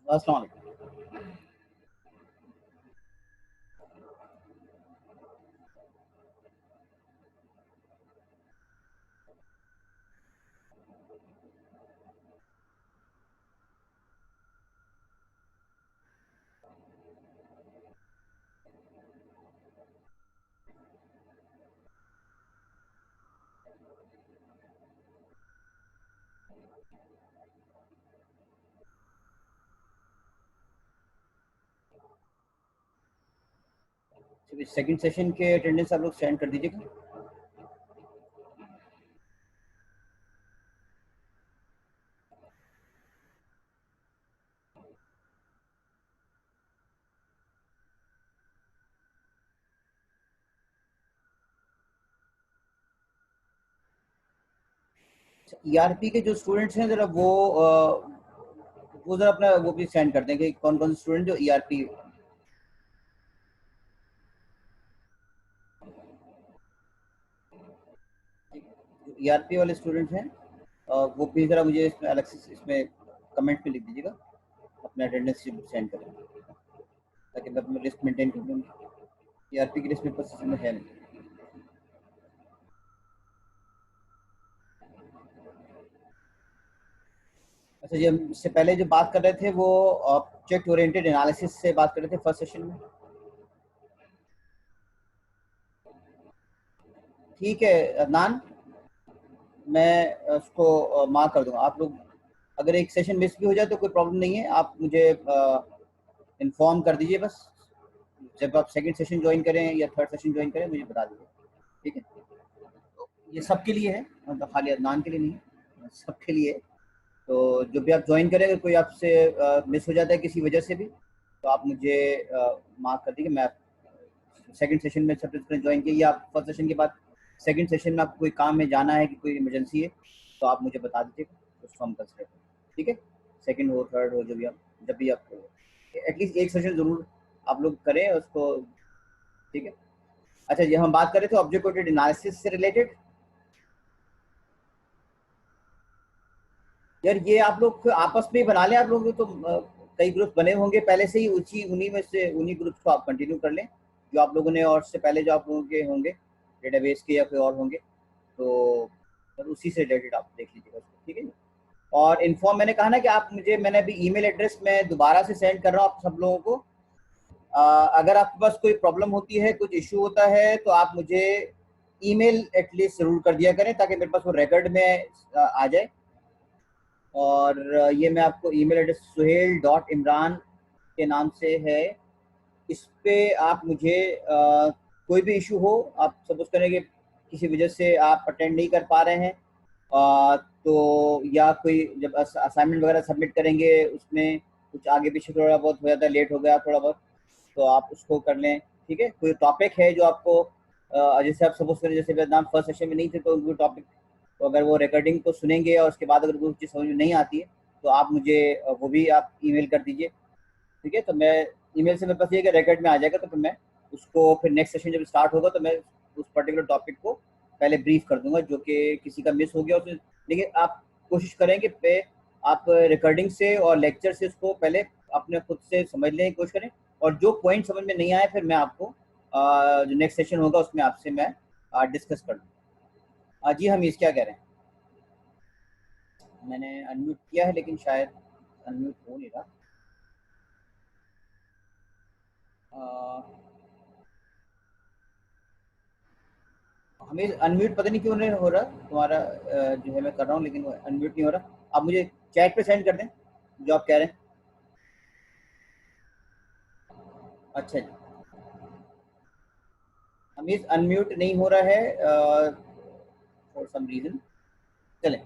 अस्सलाम वालेकुम। Second session के अटेंडेंस आप लोग सेंड कर दीजिएगा। ईआरपी के जो स्टूडेंट्स हैं जरा वो जरा अपना वो भी सेंड कर दें कि कौन कौन से स्टूडेंट जो ईआरपी वाले स्टूडेंट हैं वो भी जरा मुझे इसमें अलग से इसमें कमेंट में लिख दीजिएगा, अपना अटेंडेंस सेंड करें ताकि मैं अपनी लिस्ट मेंटेन कर लूँगी। ईआरपी की लिस्ट में पास में है नहीं। अच्छा जी, हम इससे पहले जो बात कर रहे थे वो ऑब्जेक्ट ओरिएंटेड एनालिसिस से बात कर रहे थे फर्स्ट सेशन में। ठीक है अदनान, मैं उसको मार्क कर दूंगा। आप लोग अगर एक सेशन मिस भी हो जाए तो कोई प्रॉब्लम नहीं है, आप मुझे इन्फॉर्म कर दीजिए बस। जब आप सेकंड सेशन ज्वाइन करें या थर्ड सेशन ज्वाइन करें मुझे बता दीजिए, ठीक है। तो ये सबके लिए है, मतलब खाली अदनान के लिए नहीं है, सबके लिए है। तो जो भी आप ज्वाइन करें, अगर कोई आपसे मिस हो जाता है किसी वजह से भी तो आप मुझे मार्क कर दीजिए। मैं सेकंड सेशन में सबसे ज्वाइन किया या फर्स्ट सेशन के बाद सेकंड सेशन में आपको कोई काम में जाना है कि कोई इमरजेंसी है तो आप मुझे बता दीजिएगा, उसको हम कंसिडर करें, ठीक है। सेकंड हो थर्ड हो जब भी आप एटलीस्ट एक सेशन जरूर आप लोग करें उसको, ठीक है। अच्छा, ये हम बात कर रहे थे ऑब्जेक्ट ओरिएंटेड एनालिसिस से रिलेटेड। यार ये आप लोग आपस में ही बना लें, आप लोग तो कई ग्रुप बने होंगे पहले से ही, उन्हीं में से उन्हीं ग्रुप्स को आप कंटिन्यू कर लें जो आप लोगों ने, और से पहले जो आप लोगों के होंगे डेटाबेस के या कोई और होंगे तो उसी से रिलेटेड आप देख लीजिएगा उसको, ठीक है। और इन्फॉर्म मैंने कहा ना कि आप मुझे, मैंने अभी ईमेल एड्रेस मैं दोबारा से सेंड कर रहा हूँ आप सब लोगों को। अगर आपके पास कोई प्रॉब्लम होती है, कुछ इशू होता है तो आप मुझे ईमेल एटलीस्ट जरूर कर दिया करें ताकि मेरे पास वो रिकॉर्ड में आ जाए। और ये मैं आपको ईमेल एड्रेस suhail.imran के नाम से है, इस पे आप मुझे कोई भी इशू हो, आप सपोज करें कि किसी वजह से आप अटेंड नहीं कर पा रहे हैं तो या कोई जब असाइनमेंट वगैरह सबमिट करेंगे उसमें कुछ आगे पीछे थोड़ा बहुत हो जाता है, लेट हो गया थोड़ा बहुत, तो आप उसको कर लें, ठीक है। कोई टॉपिक है जो आपको जैसे आप सपोज करें जैसे नाम फर्स्ट सेशन में नहीं थे तो वो टॉपिक, तो अगर वो रिकॉर्डिंग को सुनेंगे और उसके बाद अगर कोई चीज़ समझ में नहीं आती है तो आप मुझे वो भी आप ईमेल कर दीजिए, ठीक है। तो मैं ईमेल से मेरे पास ये कि रिकॉर्ड में आ जाएगा तो फिर मैं उसको फिर नेक्स्ट सेशन जब स्टार्ट होगा तो मैं उस पर्टिकुलर टॉपिक को पहले ब्रीफ कर दूंगा जो कि किसी का मिस हो गया उसमें। लेकिन आप कोशिश करें कि पे आप रिकॉर्डिंग से और लेक्चर से उसको पहले अपने खुद से समझ लेने की कोशिश करें, और जो पॉइंट समझ में नहीं आए फिर मैं आपको जो नेक्स्ट सेशन होगा उसमें आपसे मैं डिस्कस कर लूँ। जी हमीज क्या कह रहे हैं? मैंने अनम्यूट किया है लेकिन शायद अनम्यूट हो नहीं रहा। हमें अनम्यूट पता नहीं क्यों नहीं हो रहा तुम्हारा, जो है मैं कर रहा हूँ लेकिन वो अनम्यूट नहीं हो रहा। आप मुझे चैट पे सेंड कर दें जो आप कह रहे हैं। अच्छा जी, हमें अनम्यूट नहीं हो रहा है फॉर सम रीजन। चलें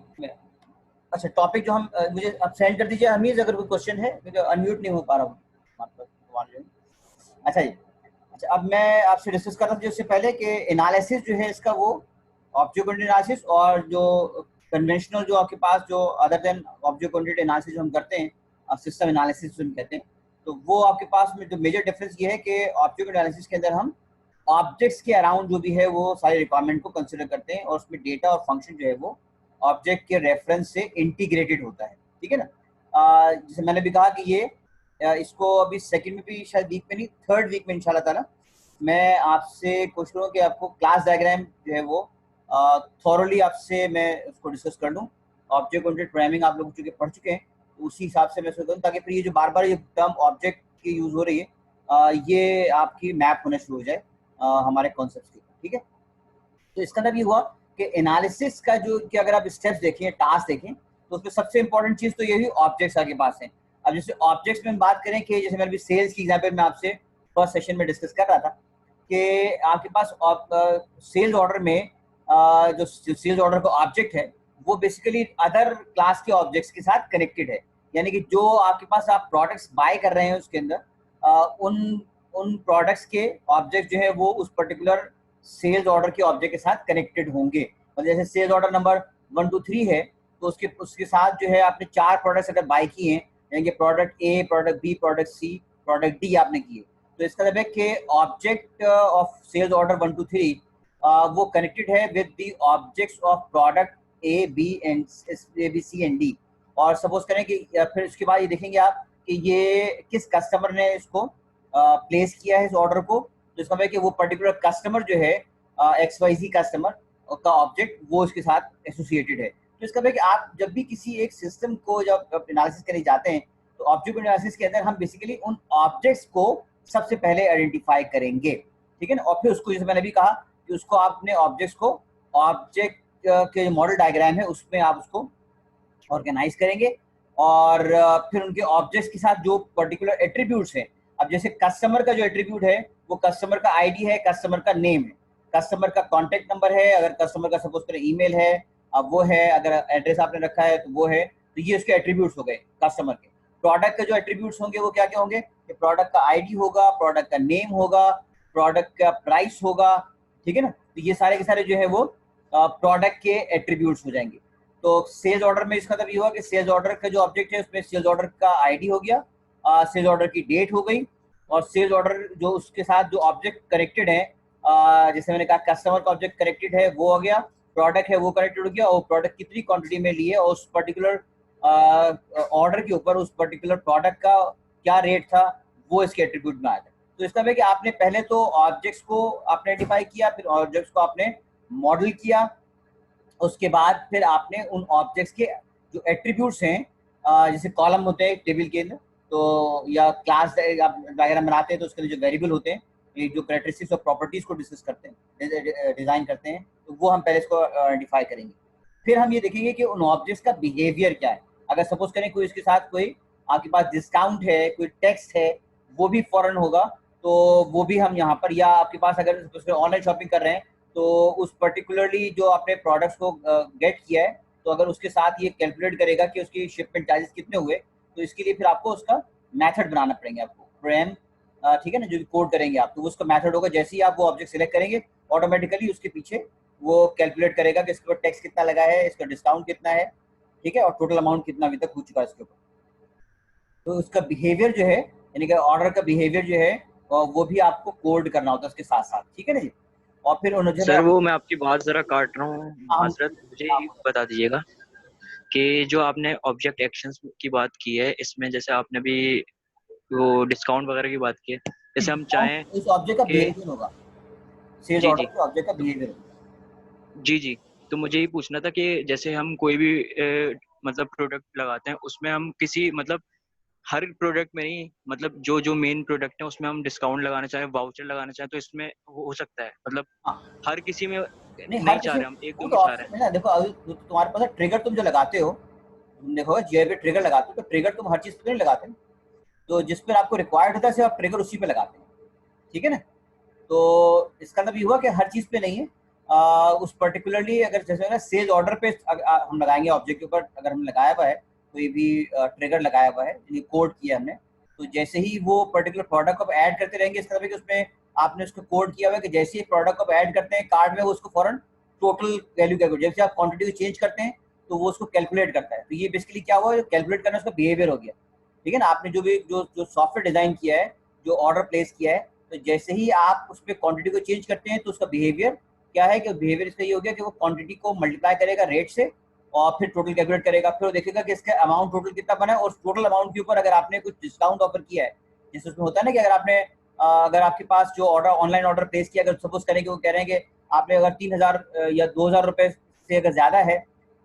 अच्छा, टॉपिक जो हम मुझे आप सेंड कर दीजिए हमीज, अगर कोई क्वेश्चन है क्योंकि अनम्यूट नहीं हो पा रहा हूँ मतलब। अच्छा जी, अच्छा अब मैं आपसे डिस्कस कर रहा था इससे पहले कि एनालिसिस जो है इसका वो ऑब्जेक्ट ओरिएंटेड एनालिसिस और जो कन्वेंशनल जो आपके पास जो other than object oriented analysis जो हम करते हैं सिस्टम एनालिसिस जो हम कहते हैं, तो वो आपके पास में जो मेजर डिफरेंस ये है कि ऑब्जेक्ट एनालिसिस के अंदर हम ऑब्जेक्ट्स के अराउंड जो भी है वो सारे रिक्वायरमेंट को कंसिडर करते हैं और उसमें डेटा और फंक्शन जो है वो ऑब्जेक्ट के रेफरेंस से इंटीग्रेटेड होता है, ठीक है ना। जैसे मैंने भी कहा कि ये इसको अभी सेकंड में भी शायद वीक में नहीं, थर्ड वीक में इंशाल्लाह ताला मैं आपसे कोशिश करूँ कि आपको क्लास डायग्राम जो है वो थॉरली आपसे मैं उसको डिस्कस कर लूँ। ऑब्जेक्ट ओरिएंटेड प्रोग्रामिंग आप लोग चूँकि पढ़ चुके हैं, तो उसी हिसाब से मैं सोचता हूँ, ताकि फिर ये जो बार बार ये टर्म ऑब्जेक्ट की यूज़ हो रही है ये आपकी मैप होना शुरू हो जाए हमारे कॉन्सेप्ट के, ठीक है। तो इसका मतलब ये हुआ कि एनालिसिस का जो कि अगर आप स्टेप्स देखें, टास्क देखें, तो उसमें सबसे इंपॉर्टेंट चीज़ तो ये हुई ऑब्जेक्ट्स आपके पास हैं। अब जैसे ऑब्जेक्ट्स में बात करें कि जैसे मैंने भी सेल्स की एग्जाम्पल में आपसे फर्स्ट सेशन में डिस्कस कर रहा था कि आपके पास सेल्स ऑर्डर में जो सेल्स ऑर्डर का ऑब्जेक्ट है वो बेसिकली अदर क्लास के ऑब्जेक्ट्स के साथ कनेक्टेड है। यानी कि जो आपके पास आप प्रोडक्ट्स बाय कर रहे हैं उसके अंदर उन प्रोडक्ट्स के ऑब्जेक्ट जो है वो उस पर्टिकुलर सेल्स ऑर्डर के ऑब्जेक्ट के साथ कनेक्टेड होंगे। मतलब जैसे सेल्स ऑर्डर नंबर 1 2 3 है, तो उसके साथ जो है आपने 4 प्रोडक्ट्स अगर बाय किए हैं, यानी कि product A, product B, product C, product D आपने किए, तो इसका मतलब है कि ऑब्जेक्ट ऑफ सेल्स ऑर्डर 1 2 3 वो कनेक्टेड है with the objects of product A B and A B C and D. और सपोज करें कि फिर उसके बाद ये देखेंगे आप कि ये किस कस्टमर ने इसको प्लेस किया है इस ऑर्डर को, तो इसका मतलब है कि वो पर्टिकुलर कस्टमर जो है XYZ कस्टमर का ऑब्जेक्ट वो इसके साथ एसोसिएटेड है। तो इसका मतलब है कि आप जब भी किसी एक सिस्टम को जब एनालिसिस करने जाते हैं, तो ऑब्जेक्ट एनालिसिस के अंदर हम बेसिकली उन ऑब्जेक्ट्स को सबसे पहले आइडेंटिफाई करेंगे, ठीक है ना। और फिर उसको, जैसे मैंने भी कहा कि उसको आपने ऑब्जेक्ट्स को ऑब्जेक्ट के जो मॉडल डायग्राम है उसमें आप उसको ऑर्गेनाइज करेंगे और फिर उनके ऑब्जेक्ट्स के साथ जो पर्टिकुलर एट्रीब्यूट्स हैं। अब जैसे कस्टमर का जो एट्रीब्यूट है वो कस्टमर का आईडी है, कस्टमर का नेम है, कस्टमर का कॉन्टैक्ट नंबर है, अगर कस्टमर का सपोज करें ईमेल है अब वो है, अगर एड्रेस आपने रखा है तो वो है, तो ये उसके एट्रीब्यूट्स हो गए कस्टमर के। प्रोडक्ट के जो एट्रीब्यूट्स होंगे वो क्या क्या होंगे कि प्रोडक्ट का आईडी होगा, प्रोडक्ट का नेम होगा, प्रोडक्ट का प्राइस होगा, ठीक है ना। तो ये सारे के सारे जो है वो प्रोडक्ट के एट्रीब्यूट्स हो जाएंगे। तो सेल्स ऑर्डर में इसका मतलब ये हुआ कि सेल्स ऑर्डर का जो ऑब्जेक्ट है उसमें सेल्स ऑर्डर का आईडी हो गया, सेल्स ऑर्डर की डेट हो गई, और सेल्स ऑर्डर जो उसके साथ जो ऑब्जेक्ट कनेक्टेड है, जैसे मैंने कहा कस्टमर का ऑब्जेक्ट कनेक्टेड है वो हो गया, प्रोडक्ट है वो कनेक्टेड हो गया, और प्रोडक्ट कितनी क्वांटिटी में लिए और उस पर्टिकुलर ऑर्डर के ऊपर उस पर्टिकुलर प्रोडक्ट का क्या रेट था वो इसके एट्रीब्यूट में आया था। तो इसका मतलब कि आपने पहले तो ऑब्जेक्ट्स को आपने आइडेंटिफाई किया, फिर ऑब्जेक्ट्स को आपने मॉडल किया, उसके बाद फिर आपने उन ऑब्जेक्ट्स के जो एट्रीब्यूट्स हैं, जैसे कॉलम होते हैं टेबल के अंदर, तो या क्लास आप डायग्राम बनाते हैं तो उसके अंदर जो वेरिएबल होते हैं, ये जो कैरेक्टरिस्टिक्स और प्रॉपर्टीज को डिस्कस करते हैं, डिजाइन करते हैं, तो वो हम पहले इसको आइडेंटिफाई करेंगे। फिर हम ये देखेंगे कि उन ऑब्जेक्ट्स का बिहेवियर क्या है। अगर सपोज करें कोई इसके साथ कोई आपके पास डिस्काउंट है, कोई टेक्स्ट है, वो भी फॉरन होगा, तो वो भी हम यहाँ पर, या आपके पास अगर ऑनलाइन शॉपिंग कर रहे हैं तो उस पर्टिकुलरली जो आपने प्रोडक्ट्स को गेट किया है, तो अगर उसके साथ ये कैलकुलेट करेगा कि उसकी शिपमेंट चार्जेस कितने हुए, तो इसके लिए फिर आपको उसका मेथड बनाना पड़ेंगे आपको, प्रोग्राम, ठीक है ना, जो भी कोड करेंगे आप, तो उसका मेथड होगा। जैसे ही आप वो ऑब्जेक्ट सिलेक्ट करेंगे, ऑटोमेटिकली उसके पीछे वो कैलकुलेट करेगा कि इसके ऊपर टैक्स कितना लगा है, इसका डिस्काउंट कितना है, ठीक है, और टोटल अमाउंट कितना अभी तक हो चुका है इसके ऊपर। तो उसका बिहेवियर जो है, यानी कि ऑर्डर का बिहेवियर जो है वो भी आपको कोड करना होता है उसके साथ साथ, ठीक है ना जी। और फिर उन्होंने सर वो मैं आपकी बात जरा काट रहा हूँ, हम माजरत, मुझे ये बता दीजिएगा कि जो आपने ऑब्जेक्ट एक्शंस की बात की है, इसमें जैसे आपने भी वो डिस्काउंट वगैरह की बात की है, जैसे हम चाहें इस ऑब्जेक्ट का कि बिहेवियर होगा, सेल्स जी ऑर्डर जी के ऑब्जेक्ट का तो बिहेवियर होगा। जी जी तो मुझे ये पूछना था कि जैसे हम कोई भी मतलब प्रोडक्ट लगाते हैं, उसमें हम किसी मतलब हर प्रोडक्ट में नहीं, मतलब जो जो मेन प्रोडक्ट है उसमें हम डिस्काउंट लगाना चाहें, वाउचर लगाना चाहें, तो इसमें हो सकता है, मतलब हाँ, हर किसी में नहीं हर नहीं चाह किसी, रहे, हम एक दो वो में तो चाह रहे ऑप्शन है ना। देखो अभी तुम्हारे पास ट्रिगर तुम जो लगाते हो, तुम देखो जीआई पे ट्रिगर लगाते हो, तो ट्रिगर तुम हर चीज पे नहीं लगाते ना। तो जिस पर आपको रिक्वायर्ड होता है सिर्फ आप ट्रिगर उसी पे लगाते हैं, ठीक है ना। तो इसका मतलब ये हुआ कि हर चीज पे नहीं है, उस पर्टिकुलरली अगर जैसे ना सेल्स ऑर्डर पे हम लगाएंगे ऑब्जेक्ट के ऊपर, अगर हमने लगाया हुआ है कोई भी ट्रिगर लगाया हुआ है, ये कोड किया हमने, तो जैसे ही वो पर्टिकुलर प्रोडक्ट को ऐड करते रहेंगे, इस तरह कि उसमें आपने उसको कोड किया हुआ है कि जैसे ही प्रोडक्ट को ऐड करते हैं कार्ड में, वो उसको फॉरन टोटल वैल्यू कैलकुलेट, जैसे आप क्वांटिटी को चेंज करते हैं तो वो उसको कैलकुलेट करता है। तो ये बेसिकली क्या हुआ, कैलकुलेट करना उसका बिहेवियर हो गया, ठीक है ना। आपने जो भी जो जो सॉफ्टवेयर डिजाइन किया है, जो ऑर्डर प्लेस किया है, तो जैसे ही आप उस पर क्वांटिटी को चेंज करते हैं तो उसका बिहेवियर क्या है कि बिहेवियर इसका ये हो गया कि वो क्वांटिटी को मल्टीप्लाई करेगा रेट से और फिर टोटल कैलकुलेट करेगा, फिर वो देखेगा कि इसका अमाउंट टोटल कितना बना है, और टोटल अमाउंट के ऊपर अगर आपने कुछ डिस्काउंट ऑफर किया है, जैसे उसमें होता है ना कि अगर आपने अगर आपके पास जो ऑर्डर ऑनलाइन ऑर्डर प्लेस किया, अगर सपोज करें कि वो कह रहे हैं कि आपने अगर 3,000 या 2,000 रुपए से अगर ज़्यादा है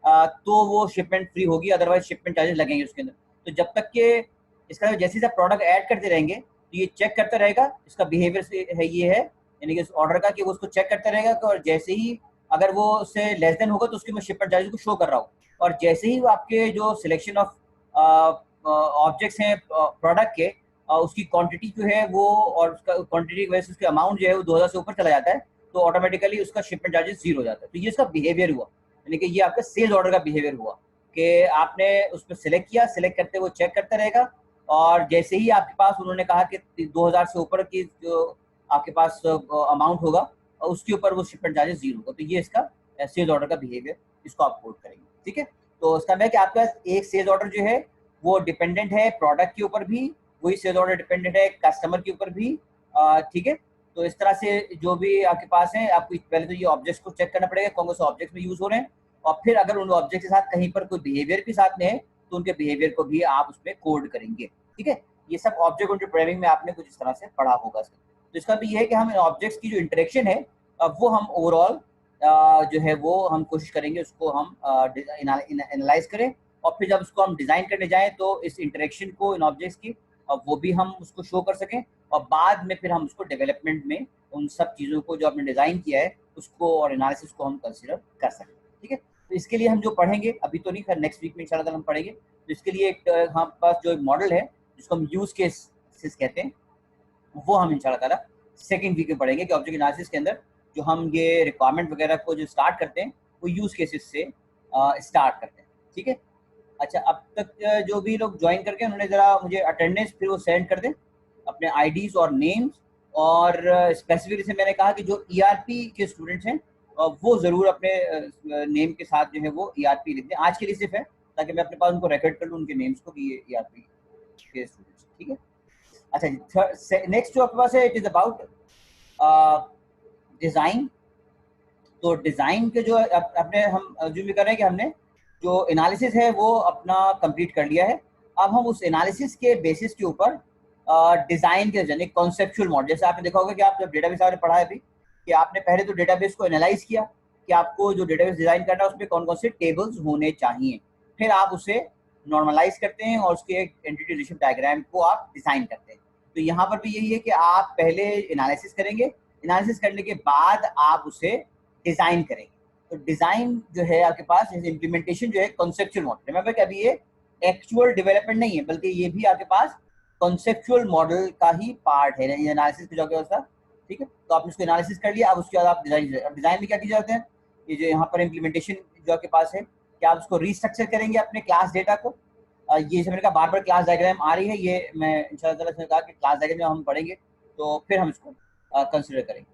तो वो शिपमेंट फ्री होगी, अदरवाइज शिपमेंट चार्जेस लगेंगे उसके अंदर। तो जब तक कि इसका जैसे जैसे प्रोडक्ट ऐड करते रहेंगे तो ये चेक करता रहेगा, इसका बिहेवियर से है ये है यानी कि इस ऑर्डर का कि वो उसको चेक करता रहेगा, और जैसे ही अगर वो उससे लेस देन होगा तो उसके में शिपमेंट चार्जेस को शो कर रहा हो, और जैसे ही वो आपके जो सिलेक्शन ऑफ ऑब्जेक्ट्स हैं प्रोडक्ट के उसकी क्वांटिटी जो है वो और उसका क्वांटिटी की वजह से उसका अमाउंट जो है वो 2,000 से ऊपर चला जाता है, तो ऑटोमेटिकली उसका शिपमेंट चार्जेस जीरो हो जाता है। तो ये इसका बिहेवियर हुआ, यानी कि ये आपका सेल्स ऑर्डर का बिहेवियर हुआ कि आपने उस पर सिलेक्ट किया, सिलेक्ट करते वो चेक करता रहेगा, और जैसे ही आपके पास उन्होंने कहा कि 2,000 से ऊपर की जो आपके पास अमाउंट होगा उसके ऊपर वो शिपमेंट चार्जेस जीरो होगा। तो ये इसका सेल्स ऑर्डर का बिहेवियर, इसको आप कोड करेंगे। ठीक है, तो इसका है कि आपका एक सेल्स ऑर्डर जो है वो डिपेंडेंट है प्रोडक्ट के ऊपर भी, वही सेल्स ऑर्डर डिपेंडेंट है कस्टमर के ऊपर भी। ठीक है, तो इस तरह से जो भी आपके पास है, आपको पहले तो ये ऑब्जेक्ट्स को चेक करना पड़ेगा कौन कौन से ऑब्जेक्ट्स में यूज हो रहे हैं, और फिर अगर उन ऑब्जेक्ट के साथ कहीं पर कोई बिहेवियर भी साथ में है तो उनके बिहेवियर को भी आप उसमें कोड करेंगे। ठीक है, ये सब ऑब्जेक्ट ओरिएंटेड प्रोग्रामिंग में आपने कुछ इस तरह से पढ़ा होगा। तो इसका भी ये है कि हम ऑब्जेक्ट्स की जो इंटरेक्शन है वो हम ओवरऑल जो है वो हम कोशिश करेंगे उसको हम एनालाइज करें, और फिर जब उसको हम डिज़ाइन करने जाएं तो इस इंटरेक्शन को इन ऑब्जेक्ट्स की वो भी हम उसको शो कर सकें, और बाद में फिर हम उसको डेवलपमेंट में उन सब चीज़ों को जो आपने डिज़ाइन किया है उसको और एनालिसिस को हम कंसिडर कर सकें। ठीक है, तो इसके लिए हम जो पढ़ेंगे अभी तो नहीं, फिर नेक्स्ट वीक में इंशाल्लाह हम पढ़ेंगे। तो इसके लिए एक हमारे पास जो मॉडल है जिसको हम यूज़ केसेस कहते हैं, वो हम इंशाल्लाह ताला सेकंड वीक में पढ़ेंगे कि ऑब्जेक्ट एनालिसिस के अंदर जो हम ये रिक्वायरमेंट वगैरह को जो स्टार्ट करते हैं वो यूज़ केसेस से स्टार्ट करते हैं। ठीक है, अच्छा, अब तक जो भी लोग ज्वाइन करके उन्होंने ज़रा मुझे अटेंडेंस फिर वो सेंड कर दें, अपने आईडीज़ और नेम्स, और स्पेसिफिकली से मैंने कहा कि जो ईआरपी के स्टूडेंट्स हैं वो ज़रूर अपने नेम के साथ जो है वो ईआरपी लिख दें। आज के लिए सिर्फ है ताकि मैं अपने पास उनको रिकॉर्ड कर लूँ उनके नेम्स को कि ये ईआरपी के स्टूडेंट्स। ठीक है, अच्छा जी, नेक्स्ट जो आपके पास है इट इज़ अबाउट डिज़ाइन। तो डिज़ाइन के जो अपने हम जो भी कर रहे हैं कि हमने जो एनालिसिस है वो अपना कंप्लीट कर लिया है, अब हम उस एनालिसिस के बेसिस के ऊपर डिज़ाइन के यानी कॉन्सेप्चुअल मॉडल, जैसे आपने देखा होगा कि आप जब डेटाबेस आपने पढ़ा है अभी कि आपने पहले तो डेटाबेस को एनालाइज किया कि आपको जो डेटाबेस डिज़ाइन करना है उसमें कौन कौन से टेबल्स होने चाहिए, फिर आप उसे नॉर्मलाइज करते हैं और उसके एक एंटिटी रिलेशनशिप डायग्राम को आप डिज़ाइन करते हैं। तो यहाँ पर भी यही है कि आप पहले एनालिसिस करेंगे, एनालिसिस करने के बाद आप उसे डिज़ाइन करेंगे। तो डिज़ाइन जो है आपके पास इम्प्लीमेंटेशन जो है कॉन्सेप्चुअल मॉडल, रिमेंबर कि अभी ये एक्चुअल डेवलपमेंट नहीं है बल्कि ये भी आपके पास कॉन्सेप्चुअल मॉडल का ही पार्ट है एनालिसिस की जगह। ठीक है, तो आपने उसको एनालिसिस कर लिया, अब उसके बाद आप डिज़ाइन में क्या किए जाते हैं, ये जो यहाँ पर इम्प्लीमेंटेशन जो आपके पास है कि आप उसको रीस्ट्रक्चर करेंगे अपने क्लास डेटा को। ये जैसे मैंने कहा बार बार क्लास डायग्राम आ रही है, ये मैं इंशाल्लाह से कहा कि क्लास डायग्राम जब हम पढ़ेंगे तो फिर हम इसको कंसिडर करेंगे।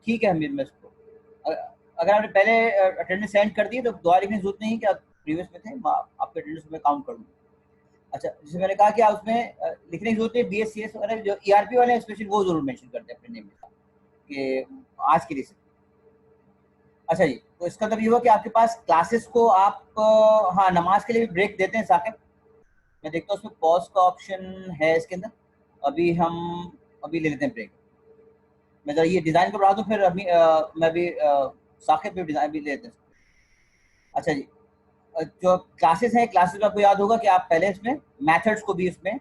ठीक है हमीद, मैं इसको अगर आपने पहले अटेंडेंस सेंड कर दी तो दोबारा लिखने की जरूरत नहीं कि आप प्रीवियस में थे, आपके अटेंडेंस में काउंट कर लूँगा। अच्छा, जैसे मैंने कहा कि आप उसमें लिखने की जरूरत है BSCS वगैरह जो ERP वाले हैं स्पेशली वो जरूर मेंशन करते हैं अपने नेम में कि आज के लिए से। अच्छा जी, तो इसका मतलब ये हुआ कि आपके पास क्लासेस को आप हाँ नमाज के लिए भी ब्रेक देते हैं साकिब। मैं देखता हूँ उसमें पॉज का ऑप्शन है इसके अंदर, अभी ले लेते हैं ब्रेक। मैं जरा ये डिज़ाइन को बढ़ा दूँ फिर अभी मैं भी साकिब भी डिज़ाइन भी ले लेते हैं। अच्छा जी, जो क्लासेस हैं क्लासेस में आपको याद होगा कि आप पहले इसमें मेथड्स को भी इसमें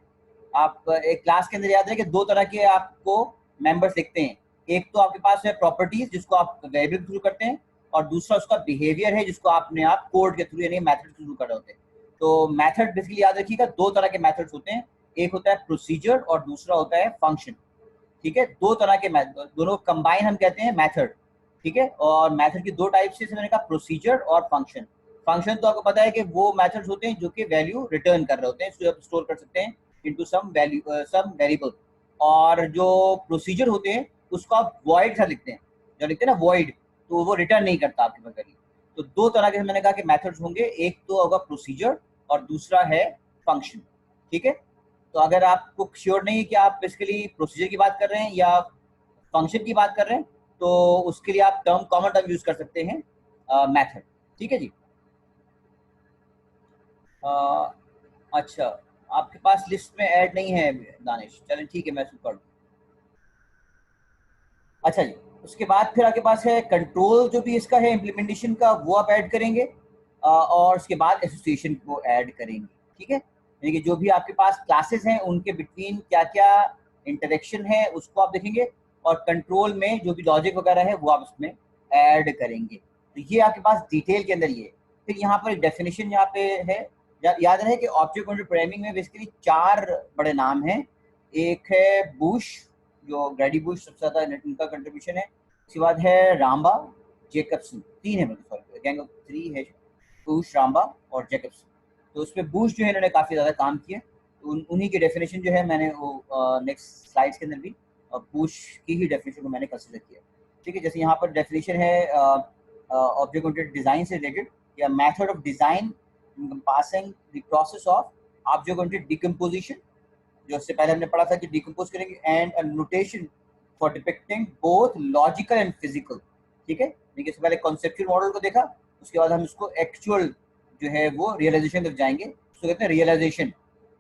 आप एक क्लास के अंदर याद है कि दो तरह के आपको मेंबर्स दिखते हैं, एक तो आपके पास है प्रॉपर्टीज जिसको आप वेरिएबल के थ्रू करते हैं, और दूसरा उसका बिहेवियर है जिसको आपने आप कोड के थ्रू यानी मेथड के थ्रू कर रहे होते हैं। तो मेथड बेसिकली याद रखिएगा दो तरह के मेथड्स होते हैं, एक होता है प्रोसीजर और दूसरा होता है फंक्शन। ठीक है, दो तरह के मेथड, दोनों कंबाइन हम कहते हैं मेथड। ठीक है, और मेथड की दो टाइप्स से मैंने कहा प्रोसीजर और फंक्शन। फंक्शन तो आपको पता है कि वो मेथड्स होते हैं जो कि वैल्यू रिटर्न कर रहे होते हैं, इसको आप स्टोर कर सकते हैं इनटू सम वैल्यू सम वेरिएबल। और जो प्रोसीजर होते हैं उसको आप वॉइड सा लिखते हैं, जो लिखते हैं ना वॉइड, तो वो रिटर्न नहीं करता आपके पास वैल्यू। तो दो तरह के मैंने कहा कि मेथड्स होंगे, एक तो होगा प्रोसीजर और दूसरा है फंक्शन। ठीक है, तो अगर आपको श्योर नहीं है कि आप बेसिकली प्रोसीजर की बात कर रहे हैं या फंक्शन की बात कर रहे हैं, तो उसके लिए आप कॉमन टर्म यूज कर सकते हैं मेथड। ठीक है जी। अच्छा, आपके पास लिस्ट में ऐड नहीं है दानिश, चलें ठीक है, मैं इसको कर दूँ। अच्छा जी, उसके बाद फिर आपके पास है कंट्रोल, जो भी इसका है इम्प्लीमेंटेशन का, वो आप ऐड करेंगे और उसके बाद एसोसिएशन को ऐड करेंगे। ठीक है, यानी कि जो भी आपके पास क्लासेस हैं उनके बिटवीन क्या क्या इंटरेक्शन है उसको आप देखेंगे, और कंट्रोल में जो भी लॉजिक वगैरह है वो आप उसमें ऐड करेंगे। तो ये आपके पास डिटेल के अंदर ये है। फिर यहाँ पर डेफिनेशन यहाँ पे है, याद रहे कि ऑब्जेक्ट ओरिएंटेड प्रोग्रामिंग में बेसिकली 4 बड़े नाम हैं। एक है बूश, जो ग्रैडी बुश सबसे ज्यादा उनका कंट्रीब्यूशन है। उसके बाद है रामबा, जेकबसन, 3 है, मतलब सॉरी गैंग ऑफ 3 है, बूश, रामबा और जेकबसन। तो उसमें बूश जो है इन्होंने काफ़ी ज़्यादा काम किया, तो उन्हीं की डेफिनेशन जो है मैंने वो नेक्स्ट स्लाइड्स के अंदर भी बूश की ही डेफिनेशन को मैंने कंसिडर किया। ठीक है, जैसे यहाँ पर डेफिनेशन है ऑब्जेक्ट ओरिएंटेड डिज़ाइन से रिलेटेड, या method of design encompassing the process of object oriented decomposition, जो इससे पहले हमने पढ़ा था कि डिकम्पोज करेंगे, and a notation for depicting both logical and physical. ठीक है, देखिए इससे पहले कॉन्सेप्चुअल मॉडल को देखा, उसके बाद हम इसको एक्चुअल जो है वो रियलाइजेशन तक जाएंगे। उसको कहते हैं रियलाइजेशन।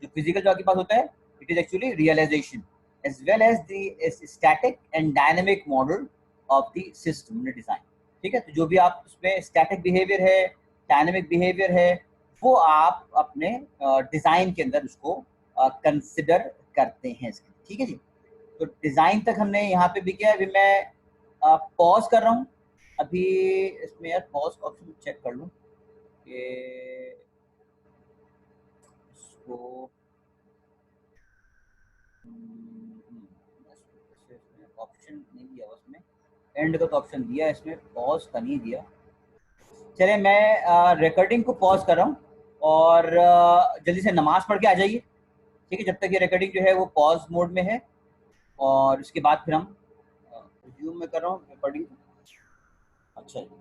जो फिजिकल जो आपके पास होता है, it is actually realisation, as well as the static and dynamic model of the system design. ठीक है, तो जो भी आप उसमें स्टैटिक बिहेवियर है, डायनेमिक बिहेवियर है, वो आप अपने डिजाइन के अंदर उसको कंसिडर करते हैं इसके। ठीक है जी, तो डिजाइन तक हमने यहाँ पे भी किया। अभी मैं पॉज कर रहा हूँ, अभी इसमें यार पॉज का ऑप्शन चेक कर लूँ कि इसको ऑप्शन नहीं दिया उसमें, एंड का तो ऑप्शन दिया, इसमें पॉज का नहीं दिया। चलिए मैं रिकॉर्डिंग को पॉज कर रहा हूँ और जल्दी से नमाज पढ़ के आ जाइए। ठीक है, जब तक ये रिकॉर्डिंग जो है वो पॉज मोड में है, और उसके बाद फिर हम रिज्यूम में कर रहा हूँ रिकॉर्डिंग। अच्छा जी,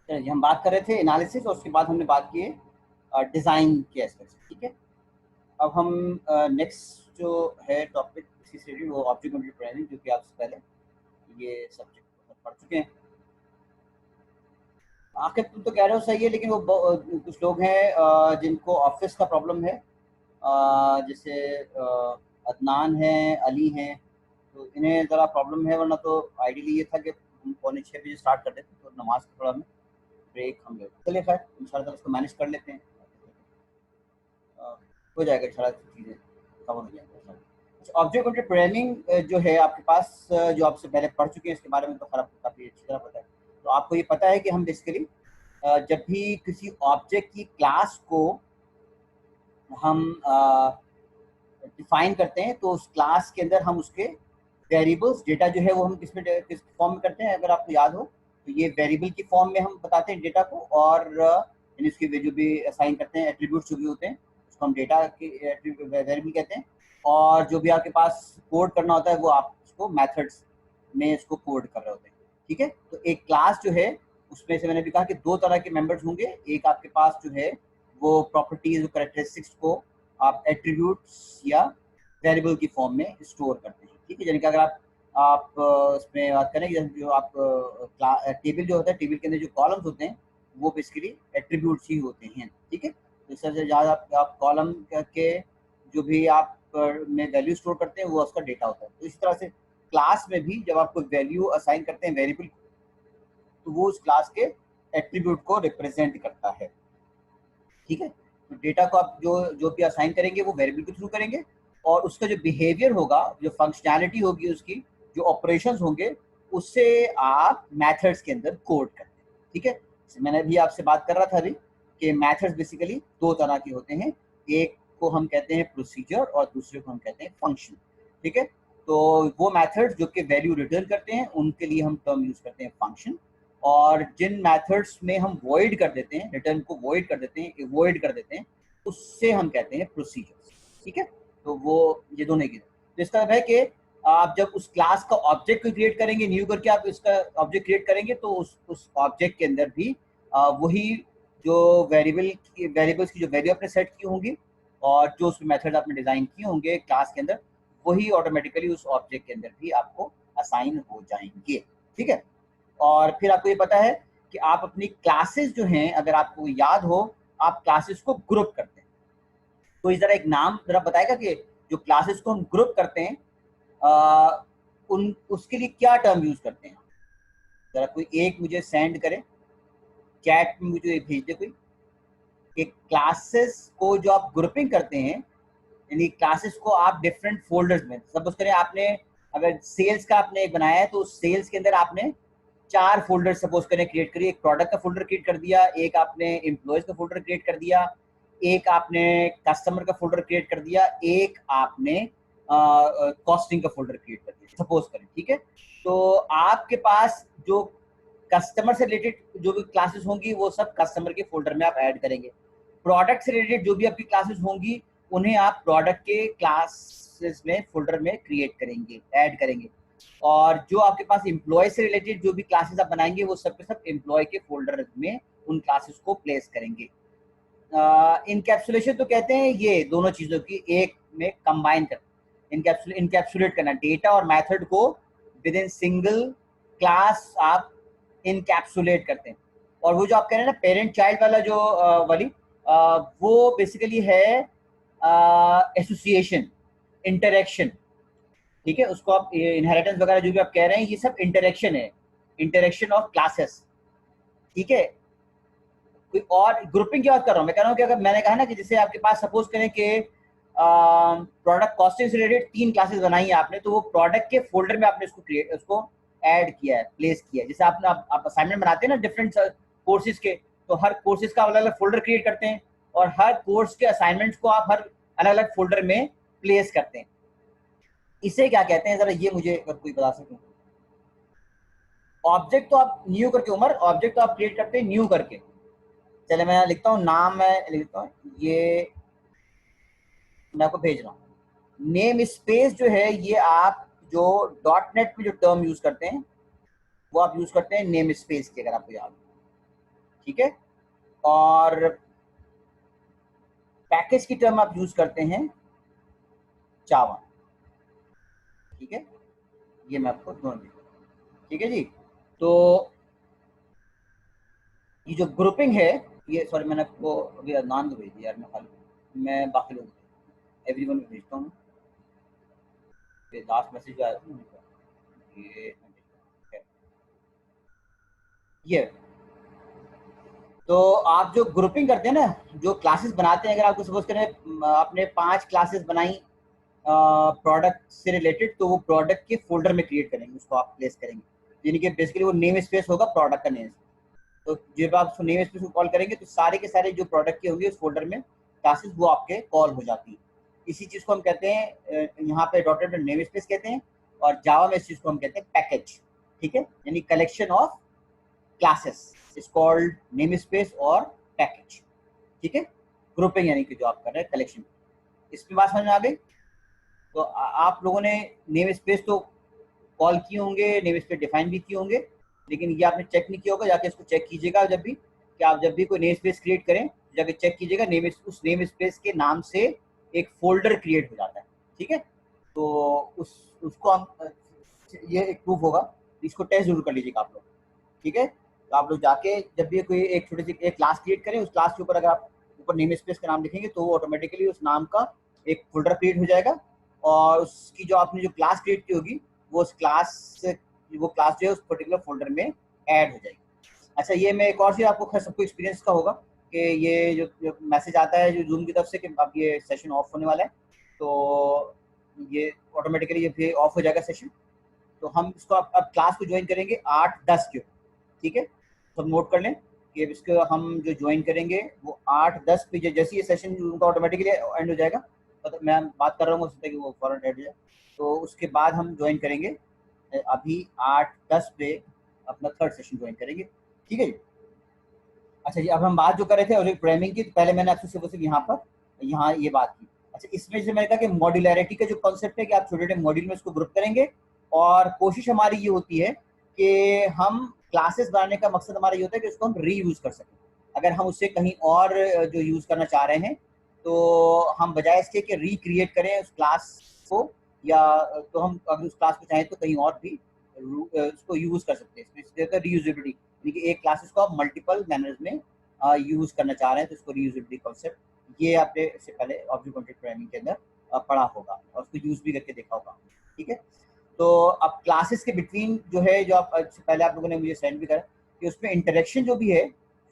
चलिए हम बात कर रहे थे एनालिसिस, और उसके बाद हमने बात की है डिज़ाइन के एस्पेक्ट। ठीक है, अब हम नेक्स्ट जो है टॉपिक इसी से रिलेटेड, वो ऑब्जेक्ट ओरिएंटेड प्रोग्रामिंग, जो कि आपसे पहले ये सब्जेक्ट पढ़ चुके हैं। आखिर तुम तो कह रहे हो सही है, लेकिन वो कुछ लोग हैं जिनको ऑफिस का प्रॉब्लम है, जैसे अदनान है, अली हैं, तो इन्हें ज़रा प्रॉब्लम है, वरना तो आइडियली ये था कि हम 5:45 स्टार्ट कर देते, तो नमाज का थोड़ा हमें ब्रेक हम लेते। चलिए खैर इंशाल्लाह उसको मैनेज कर लेते हैं, हो जाएगा इंशाल्लाह, चीज़ें कवर हो जाएंगी। ऑब्जेक्ट ओरिएंटेड प्रोग्रामिंग जो है आपके पास, जो आपसे पहले पढ़ चुके हैं, इसके बारे में तो काफ़ी अच्छी तरह पता है। तो आपको ये पता है कि हम बेसिकली जब भी किसी ऑब्जेक्ट की क्लास को हम डिफाइन करते हैं, तो उस क्लास के अंदर हम उसके वेरिएबल्स, डेटा जो है वो हम किस फॉर्म में करते हैं, अगर आपको याद हो तो ये वेरिएबल की फॉर्म में हम बताते हैं डेटा को, और यानी उसकी जो भी असाइन करते हैं एट्रीब्यूट्स जो भी होते हैं, उसको हम डेटा के वेरिएबल कहते हैं। और जो भी आपके पास कोड करना होता है, वो आप उसको मेथड्स में इसको कोड कर रहे होते हैं। ठीक है, तो एक क्लास जो है उसमें से मैंने भी कहा कि 2 तरह के मेंबर्स होंगे। एक आपके पास जो है वो प्रॉपर्टीज, कैरेक्टरिस्टिक्स को आप एट्रीब्यूट्स या वेरिएबल की फॉर्म में स्टोर करते हैं। ठीक है, यानी कि अगर आप इसमें बात करें, जो आप टेबल जो होता है, टेबल के अंदर जो कॉलम्स होते हैं वो बेसिकली एट्रीब्यूट्स ही होते हैं। ठीक है, तो इस तरह से जहाँ आप कॉलम के जो भी आप में वैल्यू स्टोर करते हैं वो उसका डेटा होता है। तो इस तरह से क्लास में भी जब आपको वैल्यू असाइन करते हैं वेरिएबल, तो वो उस क्लास के एट्रीब्यूट को रिप्रेजेंट करता है। ठीक है, तो डेटा को आप जो भी असाइन करेंगे वो वेरिएबल के थ्रू करेंगे, और उसका जो बिहेवियर होगा, जो फंक्शनैलिटी होगी उसकी, जो ऑपरेशंस होंगे, उससे आप मेथड्स के अंदर कोड करते हैं। ठीक है, मैंने भी आपसे बात कर रहा था अभी कि मेथड्स बेसिकली 2 तरह के होते हैं, एक को हम कहते हैं प्रोसीजर और दूसरे को हम कहते हैं फंक्शन। ठीक है, तो वो मेथड्स जो कि वैल्यू रिटर्न करते हैं उनके लिए हम टर्म यूज करते हैं फंक्शन, और जिन मेथड्स में हम वॉइड कर देते हैं, रिटर्न को वॉइड कर देते हैं, अवॉइड कर देते हैं, उससे हम कहते हैं प्रोसीजर। ठीक है, तो वो ये दोनों की, तो इसका मतलब है कि आप जब उस क्लास का ऑब्जेक्ट को क्रिएट करेंगे, न्यू करके आप इसका ऑब्जेक्ट क्रिएट करेंगे, तो उस ऑब्जेक्ट के अंदर भी वही जो वेरिएबल्स की जो वैल्यू आपने सेट की होंगी और जो उसमें मेथड आपने डिजाइन किए होंगे क्लास के अंदर, वही ऑटोमेटिकली उस ऑब्जेक्ट के अंदर भी आपको असाइन हो जाएंगे। ठीक है। और फिर आपको ये पता है कि आप अपनी क्लासेस जो हैं, अगर आपको याद हो, आप क्लासेस को ग्रुप करते हैं। तो इस तरह एक नाम जरा बताएगा कि जो क्लासेस को हम ग्रुप करते हैं उन उसके लिए क्या टर्म यूज करते हैं। जरा कोई एक मुझे सेंड करे, चैट में मुझे भेज दे कोई, कि क्लासेस को जो आप ग्रुपिंग करते हैं, यानी क्लासेस को आप डिफरेंट फोल्डर्स में, सपोज करें आपने अगर सेल्स का आपने एक बनाया है तो सेल्स के अंदर आपने 4 फोल्डर सपोज करें क्रिएट करिए। एक प्रोडक्ट का फोल्डर क्रिएट कर दिया, एक आपने एम्प्लॉयज का फोल्डर क्रिएट कर दिया, एक आपने कस्टमर का फोल्डर क्रिएट कर दिया, एक आपने कॉस्टिंग का फोल्डर क्रिएट कर दिया सपोज करें। ठीक है। तो आपके पास जो कस्टमर से रिलेटेड जो भी क्लासेस होंगी वो सब कस्टमर के फोल्डर में आप ऐड करेंगे। प्रोडक्ट से रिलेटेड जो भी आपकी क्लासेस होंगी उन्हें आप प्रोडक्ट के क्लासेस में फोल्डर में क्रिएट करेंगे, ऐड करेंगे। और जो आपके पास एम्प्लॉय से रिलेटेड जो भी क्लासेस आप बनाएंगे वो सब के सब एम्प्लॉय के फोल्डर में उन क्लासेस को प्लेस करेंगे। इनकैप्सुलेशन तो कहते हैं ये दोनों चीज़ों की एक में कंबाइन कर, इनकैप्सुलेट करना, डेटा और मेथड को विद इन सिंगल क्लास आप इनकैप्सुलेट करते हैं। और वो जो आप कह रहे हैं ना पेरेंट चाइल्ड वाला जो वो बेसिकली है एसोसिएशन, इंटरेक्शन। ठीक है। उसको आप इनहेरिटेंस वगैरह जो भी आप कह रहे हैं ये सब इंटरेक्शन है, इंटरेक्शन ऑफ क्लासेस। ठीक है। कोई और ग्रुपिंग की बात कर रहा हूँ मैं, कह रहा हूँ कि अगर मैंने कहा ना कि जैसे आपके पास सपोज करें कि प्रोडक्ट कॉस्टिंग से रिलेटेड 3 क्लासेस बनाई है आपने, तो वो प्रोडक्ट के फोल्डर में आपने उसको ऐड किया है, प्लेस किया है। जैसे आपने आप असाइनमेंट बनाते हैं ना डिफरेंट कोर्सेज के, तो हर कोर्सेज का अलग अलग फोल्डर क्रिएट करते हैं और हर कोर्स के असाइनमेंट्स को आप हर अलग अलग फोल्डर में प्लेस करते हैं। इसे क्या कहते हैं जरा ये मुझे अगर कोई बता सके। ऑब्जेक्ट तो आप न्यू करके, उमर ऑब्जेक्ट तो आप क्रिएट करते हैं न्यू करके। चले मैं लिखता हूँ नाम, मैं लिखता हूँ ये, मैं आपको भेज रहा हूँ। नेम स्पेस जो है ये आप जो डॉट नेट में जो टर्म यूज करते हैं वो आप यूज करते हैं नेम स्पेस की, अगर आपको याद हो। ठीक है। और पैकेज की टर्म आप यूज करते हैं जावा। ठीक है। ये मैं आपको दोनों दे, ठीक है जी। तो ये जो ग्रुपिंग है, ये सॉरी मैंने आपको अभी नाम तो भेज दिया यार, मैं बाकी लोग एवरीवन को भेजता हूँ। ये लास्ट मैसेज आया था ये। तो आप जो ग्रुपिंग करते हैं ना, जो क्लासेस बनाते हैं, अगर आपको सपोज करें आपने 5 क्लासेस बनाई प्रोडक्ट से रिलेटेड, तो वो प्रोडक्ट के फोल्डर में क्रिएट करेंगे, उसको आप प्लेस करेंगे। यानी कि बेसिकली वो नेम स्पेस होगा प्रोडक्ट का नेम। तो जब आप उसको नेम स्पेस को कॉल करेंगे तो सारे के सारे जो प्रोडक्ट के होंगे उस फोल्डर में क्लासेस वो आपके कॉल हो जाती है। इसी चीज़ को हम कहते हैं यहाँ पे डॉटेड में नेम स्पेस कहते हैं, और जावा में इस चीज़ को हम कहते हैं पैकेज। ठीक है। यानी collection of classes is called name space और पैकेज। ठीक है। ग्रुपिंग यानी कि जो आप कर रहे हैं कलेक्शन। इसमें बात समझ में आ गई। तो आप लोगों ने नेम स्पेस तो कॉल किए होंगे, नेम स्पेस डिफाइन भी किए होंगे, लेकिन ये आपने चेक नहीं किया होगा। जाके इसको चेक कीजिएगा जब भी, कि आप जब भी कोई नेम स्पेस क्रिएट करें जाके चेक कीजिएगा उस नेम स्पेस के नाम से एक फोल्डर क्रिएट हो जाता है। ठीक है। तो उसको हम ये एक प्रूफ होगा, इसको टेस्ट जरूर कर लीजिएगा आप लोग। ठीक है। तो आप लोग जाके जब भी कोई एक छोटी सी एक क्लास क्रिएट करें, उस क्लास के ऊपर अगर आप ऊपर नेम स्पेस का नाम लिखेंगे तो वो ऑटोमेटिकली उस नाम का एक फोल्डर क्रिएट हो जाएगा, और उसकी जो आपने जो क्लास क्रिएट की होगी वो उस क्लास से वो क्लास जो है उस पर्टिकुलर फोल्डर में ऐड हो जाएगी। अच्छा, ये मैं एक और चीज़ आपको खैर सबको एक्सपीरियंस का होगा कि ये जो मैसेज आता है जो जूम की तरफ से कि अब ये सेशन ऑफ होने वाला है, तो ये ऑटोमेटिकली ये फिर ऑफ हो जाएगा सेशन। तो हम इसको अब क्लास को ज्वाइन करेंगे 8:10 के। ठीक है। सब नोट कर लें कि इसको हम जो ज्वाइन करेंगे वो 8:10 पे, जैसे ये सेशन उनका ऑटोमेटिकली एंड हो जाएगा, तो मैं बात कर रहा हूँ उससे कि वो फॉरन एड हो जाए, तो उसके बाद हम ज्वाइन करेंगे अभी 8:10 पे अपना थर्ड सेशन ज्वाइन करेंगे। ठीक है जी। अच्छा जी, अब हम बात जो कर रहे थे और प्रोग्रामिंग की, तो पहले मैंने आपसे सिर्फ यहाँ ये बात की। अच्छा, इसमें से मैंने कहा कि मॉड्यूलैरिटी का जो कॉन्सेप्ट है कि आप छोटे छोटे मॉड्यूल में इसको ग्रुप करेंगे, और कोशिश हमारी ये होती है कि हम क्लासेस बनाने का मकसद हमारा ये होता है कि उसको हम रीयूज कर सकें। अगर हम उससे कहीं और जो यूज़ करना चाह रहे हैं, तो हम बजाय इसके कि रिक्रिएट करें उस क्लास को, या तो हम अगर उस क्लास को चाहें तो कहीं और भी उसको यूज़ कर सकते हैं। इसमें रीयूजेबिलिटी, यानी कि एक क्लासेस को आप मल्टीपल मैनर्स में यूज़ करना चाह रहे हैं, तो इसको रीयूजेबिलिटी कॉन्सेप्ट, ये आपने इससे पहले ऑब्जेक्ट ओरिएंटेड प्रोग्रामिंग के अंदर पढ़ा होगा और उसको यूज़ भी करके देखा होगा। ठीक है, तो अब क्लासेस के बिटवीन जो है, जो आप पहले आप लोगों ने मुझे सेंड भी करा कि उसमें इंटरेक्शन जो भी है,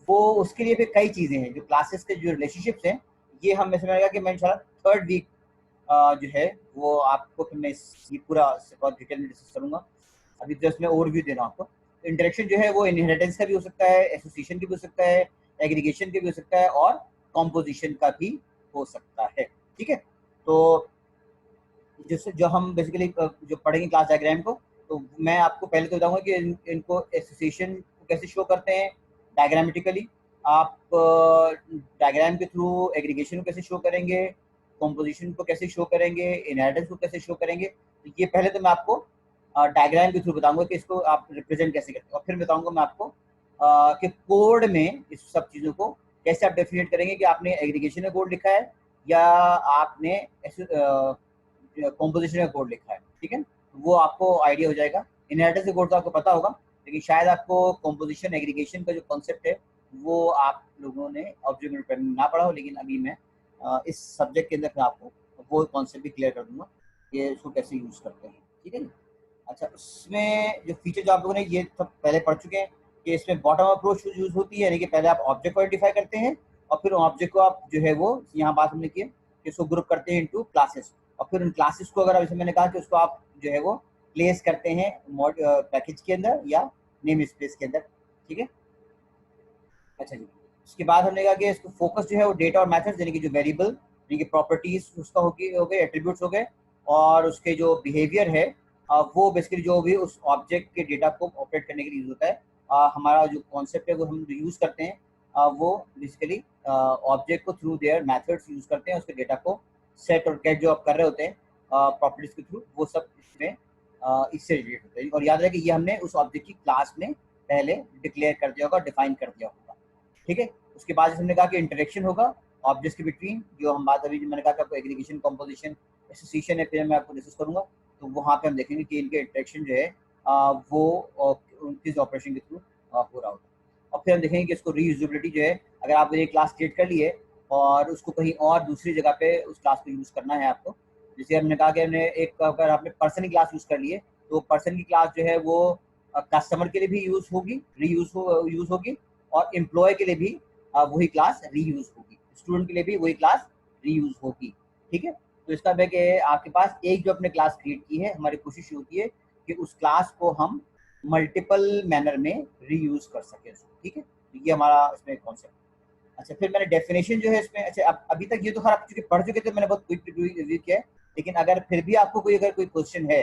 वो उसके लिए फिर कई चीज़ें हैं। जो क्लासेस के जो रिलेशनशिप्स हैं, ये हम ऐसे लगेगा कि मैं इंशाल्लाह थर्ड वीक जो है वो आपको फिर मैं ये पूरा बहुत डिटेल में डिस्कस करूँगा। अभी जस्ट मैं ओवरव्यू दे रहा हूँ आपको। इंटरेक्शन जो है वो इनहेरिटेंस का भी हो सकता है, एसोसिएशन का भी हो सकता है, एग्रीगेशन का भी हो सकता है, और कॉम्पोजिशन का भी हो सकता है। ठीक है, तो जिससे जो हम बेसिकली जो पढ़ेंगे क्लास डायग्राम को, तो मैं आपको पहले तो बताऊंगा कि इनको एसोसिएशन को कैसे शो करते हैं डायग्रामेटिकली, आप डायग्राम के थ्रू एग्रीगेशन को कैसे शो करेंगे, कॉम्पोजिशन को कैसे शो करेंगे, इनहेरिटेंस को कैसे शो करेंगे। तो ये पहले तो मैं आपको डायग्राम के थ्रू बताऊंगा कि इसको आप रिप्रेजेंट कैसे करते हैं, और फिर बताऊंगा मैं आपको कि कोड में इस सब चीज़ों को कैसे आप डेफिनेट करेंगे कि आपने एग्रीगेशन में कोड लिखा है या आपने कॉम्पोजिशन का कोड लिखा है। ठीक है, वो आपको आइडिया हो जाएगा। इनहेरिटेंस का कोड तो आपको पता होगा, लेकिन शायद आपको कॉम्पोजिशन एग्रीगेशन का जो कॉन्सेप्ट है वो आप लोगों ने ऑब्जेक्ट प्रोग्रामिंग ना पढ़ा हो, लेकिन अभी मैं इस सब्जेक्ट के अंदर फिर आपको वो कॉन्सेप्ट भी क्लियर कर दूंगा कि इसको कैसे यूज़ करते हैं। ठीक है, अच्छा, उसमें जो फीचर जो आप लोगों ने ये सब पहले पढ़ चुके हैं कि इसमें बॉटम अप्रोच यूज होती है, यानी कि पहले आप ऑब्जेक्ट को आइडेंटिफाई करते हैं और फिर ऑब्जेक्ट को आप जो है वो यहाँ बात हमने की है कि इसको ग्रुप करते हैं इनटू क्लासेस, और फिर उन क्लासेस को अगर जैसे मैंने कहा कि उसको आप जो है वो प्लेस करते हैं पैकेज के अंदर या नेम स्पेस के अंदर। ठीक है, अच्छा जी, उसके बाद हमने कहा कि इसको फोकस जो है वो डेटा और मेथड्स, यानी कि जो वेरिएबल यानी कि प्रॉपर्टीज उसका हो गए, एट्रीब्यूट्स हो गए, और उसके जो बिहेवियर है वो बेसिकली जो भी उस ऑब्जेक्ट के डेटा को ऑपरेट करने के लिए यूज होता है। हमारा जो कॉन्सेप्ट है वो हम जो यूज़ करते हैं वो बेसिकली ऑब्जेक्ट को थ्रू देयर मेथड्स यूज़ करते हैं, उसके डेटा को सेट और गेट जो आप कर रहे होते हैं प्रॉपर्टीज के थ्रू, वो सब इसमें इससे रिलेटेड होता है। और याद रहे कि ये हमने उस ऑब्जेक्ट की क्लास में पहले डिक्लेयर कर दिया होगा, डिफाइन कर दिया होगा। ठीक है, उसके बाद हमने कहा कि इंटरेक्शन होगा ऑब्जेक्ट्स के बिटवीन, जो हम बात अभी मैंने कहा कि आपको एग्रीगेशन, कॉम्पोजिशन, एसोसिएशन है, फिर मैं आपको डिस्कस करूंगा। तो वहाँ पे हम देखेंगे कि इनके इंटरेक्शन जो है वो किस ऑपरेशन के थ्रू हो रहा होता है। और फिर हम देखेंगे कि इसको रीयूजेबिलिटी जो है, अगर आपने एक क्लास क्रिएट कर ली है और उसको कहीं और दूसरी जगह पे उस क्लास को यूज़ करना है आपको, जैसे हमने कहा कि हमने एक, अगर आपने पर्सन की क्लास यूज़ कर ली है, तो पर्सन की क्लास जो है वो कस्टमर के लिए भी यूज़ होगी, यूज़ होगी, और एम्प्लॉय के लिए भी वही क्लास रीयूज होगी, स्टूडेंट के लिए भी वही क्लास रीयूज होगी। ठीक है, तो इसका मतलब कि आपके पास एक जो अपने क्लास क्रिएट की है, हमारी कोशिश होती है कि उस क्लास को हम मल्टीपल मैनर में रीयूज कर सकें। ठीक है, तो ये हमारा इसमें कॉन्सेप्ट। अच्छा, फिर मैंने डेफिनेशन जो है इसमें, अच्छा अभी तक ये तो खैर आप चूंकि पढ़ चुके थे, मैंने बहुत क्विक रिव्यू किया है, लेकिन अगर फिर भी आपको कोई अगर कोई क्वेश्चन है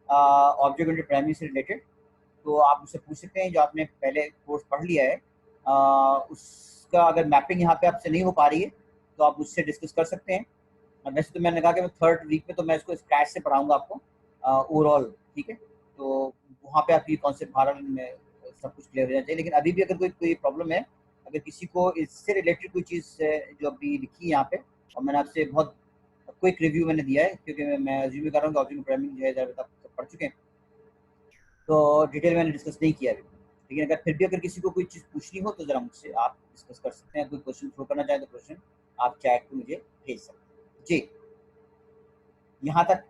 ऑब्जेक्ट ओरिएंटेड प्रोग्रामिंग से रिलेटेड, तो आप मुझसे पूछ सकते हैं। जो आपने पहले कोर्स पढ़ लिया है उसका अगर मैपिंग यहाँ पे आपसे नहीं हो पा रही है, तो आप मुझसे डिस्कस कर सकते हैं। वैसे तो मैंने कहा कि मैं थर्ड वीक में तो मैं इसको स्क्रैच से पढ़ाऊंगा आपको ओवरऑल। ठीक है, तो वहाँ पे आपकी कॉन्सेप्ट भारत में सब कुछ क्लियर हो जाना चाहिए। लेकिन अभी भी अगर कोई प्रॉब्लम है, अगर किसी को इससे रिलेटेड कोई चीज़ जो अभी लिखी है यहाँ पे, और मैंने आपसे बहुत क्विक रिव्यू मैंने दिया है, क्योंकि मैं अज्यूम कर रहा हूँ कि ऑब्जेक्ट प्रोग्रामिंग जो है ज़्यादा आप पढ़ चुके हैं, तो डिटेल मैंने डिस्कस नहीं किया अभी। लेकिन अगर फिर भी अगर किसी को कोई चीज़ पूछनी हो तो ज़रा मुझसे आप डिस्कस कर सकते हैं। कोई क्वेश्चन थ्रो करना चाहें तो क्वेश्चन आप चैट पे मुझे भेज सकते हैं जी। यहाँ तक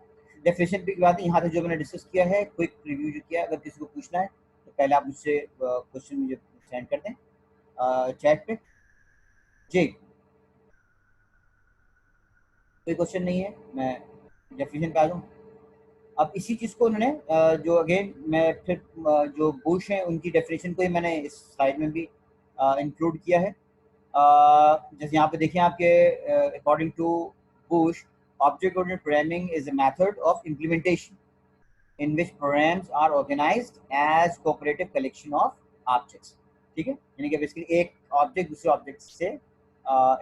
डेफिनेशन की बात है, यहाँ तक जो मैंने डिस्कस किया है, क्विक रिव्यू जो किया है। अगर किसी को पूछना है तो पहले आप मुझसे क्वेश्चन मुझे सेंड कर दें चैट पे जी। कोई क्वेश्चन नहीं है, मैं डेफिनेशन पे आ जाऊँ। अब इसी चीज़ को उन्होंने जो अगेन मैं फिर जो बुश हैं उनकी डेफिनेशन को ही मैंने इस स्लाइड में भी इंक्लूड किया है। जैसे यहाँ पे देखिए आपके according to Bush, object oriented programming is a method of implementation in which programs are organised as cooperative collection of objects. ठीक है, यानी कि बेसिकली एक ऑब्जेक्ट दूसरे ऑब्जेक्ट से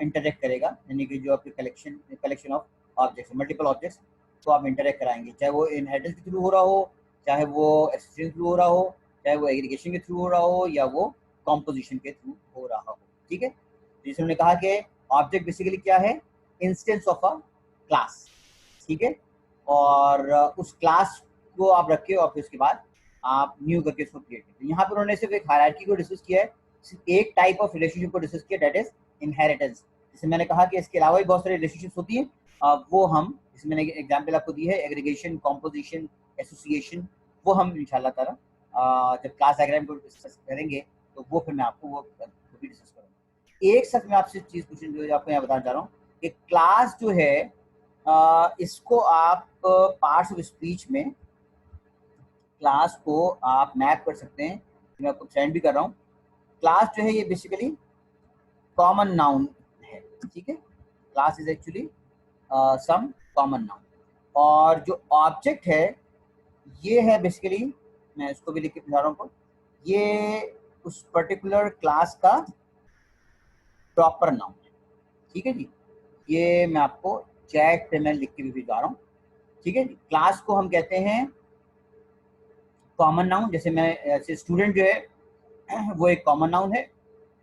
इंटरेक्ट करेगा, यानी कि जो आपके collection of objects, multiple objects को आप इंटरेक्ट कराएंगे, चाहे वो इनहेरिटेंस के थ्रू हो रहा हो, चाहे वो एसोसिएशन के थ्रू हो रहा हो, चाहे वो एग्रीगेशन के थ्रू हो रहा हो, या वो कॉम्पोजिशन के थ्रू हो रहा हो। ठीक है। जैसे हमने कहा कि ऑब्जेक्ट बेसिकली क्या है, इंस्टेंस ऑफ अ क्लास, ठीक है। और उस क्लास को आप रखे और फिर उसके बाद आप न्यू करके उसको क्रिएट करते हैं। यहाँ पर उन्होंने सिर्फ एक हायरार्की को डिस्कस किया है, सिर्फ एक टाइप ऑफ रिलेशनशिप को डिस्कस किया, दैट इज इनहेरिटेंस। जैसे मैंने कहा कि इसके अलावा भी बहुत सारी रिलेशनशिप्स होती हैं, वो हम, जैसे मैंने एग्जाम्पल आपको दी है, एग्रीगेशन, कॉम्पोजिशन, एसोसिएशन, वो हम इंशाल्लाह ताला जब क्लास डायग्राम को डिस्कस करेंगे तो वो फिर मैं आपको वो भी डिस्कस करूँगा। एक सच में आपसे चीज़ पूछने जो आपको यहाँ बताना चाह रहा हूँ कि क्लास जो है इसको आप पार्ट्स ऑफ स्पीच में क्लास को आप मैप कर सकते हैं। मैं आपको सेंड भी कर रहा हूँ। क्लास जो है ये बेसिकली कॉमन नाउन है, ठीक है। Class is actually some common noun, और जो ऑब्जेक्ट है ये है बेसिकली, मैं इसको भी लिख के बता रहा हूँ, ये उस पर्टिकुलर क्लास का प्रॉपर नाउन है, ठीक है जी। ये मैं आपको चैट पे मैं लिख के भी भिजवा रहा हूँ, ठीक है जी। क्लास को हम कहते हैं कॉमन नाउन, जैसे मैं ऐसे स्टूडेंट जो है वो एक कॉमन नाउन है,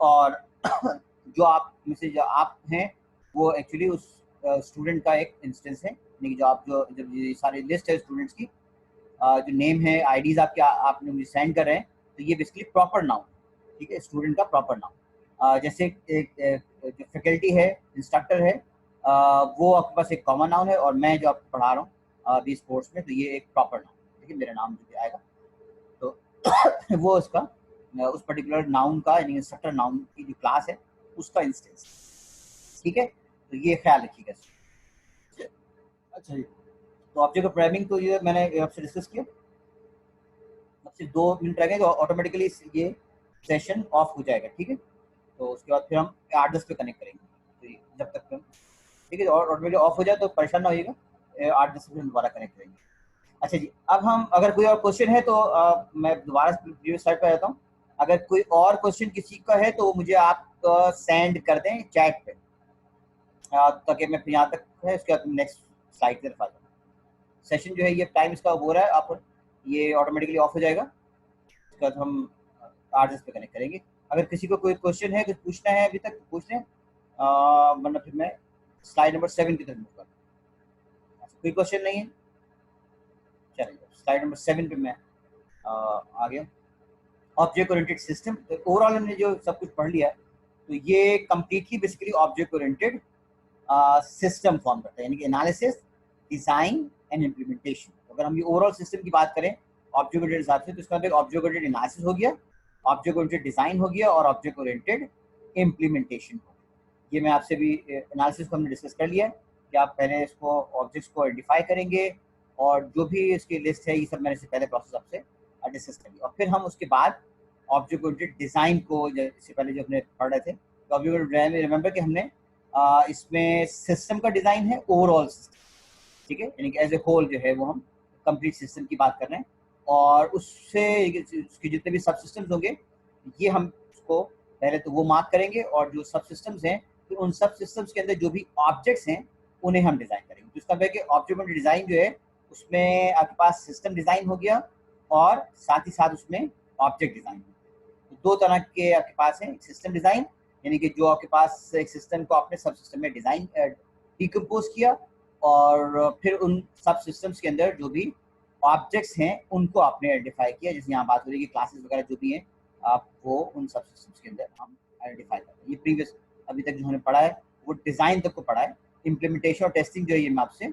और जो आप में से जो आप हैं वो एक्चुअली उस स्टूडेंट का एक इंस्टेंस है, यानी कि जो आप जो जब ये सारी लिस्ट है स्टूडेंट्स की, जो नेम है, आईडीज आपके आपने मुझे सेंड कर रहे हैं, तो ये बेसिकली प्रॉपर नाउन, ठीक है, स्टूडेंट का प्रॉपर नाउन। जैसे एक जो फैकल्टी है, इंस्ट्रक्टर है, वो आपके पास एक कॉमन नाउन है, और मैं जो आपको पढ़ा रहा हूँ बीस कोर्स में, तो ये एक प्रॉपर नाउन, ठीक है, मेरा नाम जो भी आएगा तो वो उसका उस पर्टिकुलर नाउन का, यानी इंस्ट्रक्टर नाउन की जो क्लास है उसका इंस्टेंस, ठीक है। तो ये ख्याल रखिएगा। अच्छा जी, तो ऑब्जेक्ट ऑफ प्रोग्रामिंग तो ये मैंने आपसे डिस्कस किया। अब सिर्फ 2 मिनट रह गए तो ऑटोमेटिकली ये सेशन ऑफ हो जाएगा, ठीक है। तो उसके बाद फिर हम 8-10 पे कनेक्ट करेंगे, तो ये जब तक हम, ठीक है, और ऑटोमेटिकली ऑफ हो जाए तो परेशान ना होइएगा, 8-10 पे दोबारा कनेक्ट करेंगे। अच्छा जी, अब हम, अगर कोई और क्वेश्चन है तो मैं दोबारा प्रीवियस स्लाइड पर आता हूँ। अगर कोई और क्वेश्चन किसी का है तो मुझे आप सेंड कर दें चैट पे, ताकि मैं फिर यहाँ तक है, उसके बाद नेक्स्ट स्लाइड की तरफ आता हूँ। सेशन जो है ये टाइम इसका हो रहा है, आप ये ऑटोमेटिकली ऑफ हो जाएगा, उसके बाद हम 8-10 पे कनेक्ट करेंगे। अगर किसी को कोई क्वेश्चन है, कुछ पूछना है अभी तक तो पूछ लें, वरना फिर मैं स्लाइड नंबर 7 की तरफ मूव करता हूँ। कोई क्वेश्चन नहीं है, चलिए स्लाइड नंबर 7 पे मैं आ गया। ऑब्जेक्ट ओरिएंटेड सिस्टम, तो ओवरऑल हमने जो सब कुछ पढ़ लिया है, तो ये completely basically object oriented system form करता है, यानी कि एनालिसिस, डिजाइन एंड इम्प्लीमेंटेशन। अगर हम ये ओवरऑल सिस्टम की बात करें ऑब्जेक्ट ओरिएंटेड हिसाब से, तो इसका मतलब ऑब्जेक्ट ओरिएंटेड एनालिसिस हो गया, ऑब्जेक्ट ओरिएंटेड डिजाइन हो गया, और ऑब्जेक्ट ओरिएंटेड इम्प्लीमेंटेशन हो गया। ये मैं आपसे भी एनालिसिस को हमने डिस्कस कर लिया है कि आप पहले इसको ऑब्जेक्ट्स को आइडेंटिफाई करेंगे, और जो भी इसकी लिस्ट है ये सब मैंने इससे पहले प्रोसेस आपसे डिस्कस कर लिया, और फिर हम उसके बाद ऑब्जेक्ट ओरिएंटेड डिजाइन को, इससे पहले जो हमने पढ़ रहे थे, तो ऑब्जेक्ट ओरिएंटेड डिजाइन में रिमेंबर कि हमने इसमें सिस्टम का डिजाइन है, ओवरऑल सिस्टम, ठीक है, यानी कि एज ए होल जो है वो हम कंप्लीट सिस्टम की बात कर रहे हैं, और उससे उसके जितने भी सब सिस्टम्स होंगे ये हम उसको पहले तो वो मार्क करेंगे, और जो सब सिस्टम्स हैं तो उन सब सिस्टम्स के अंदर जो भी ऑब्जेक्ट्स हैं उन्हें हम डिजाइन करेंगे। तो इसका मतलब कि ऑब्जेक्ट डिजाइन जो है उसमें आपके पास सिस्टम डिजाइन हो गया, और साथ ही साथ उसमें ऑब्जेक्ट डिजाइन हो गया। तो 2 तरह के आपके पास है, सिस्टम डिजाइन, यानी कि जो आपके पास एक सिस्टम को आपने सब सिस्टम में डिजाइन डिकम्पोज किया, और फिर उन सब सिस्टम्स के अंदर जो भी ऑब्जेक्ट्स हैं उनको आपने आइडेंटिफाई किया। जैसे यहाँ बात हो रही है कि क्लासेस वगैरह जो भी हैं, आप वो उन सब सिस्टम्स के अंदर हम आइडेंटिफाई करते हैं। ये प्रीवियस अभी तक जो हमने पढ़ा है वो डिज़ाइन तक को पढ़ा है। इम्प्लीमेंटेशन और टेस्टिंग जो है ये मैं आपसे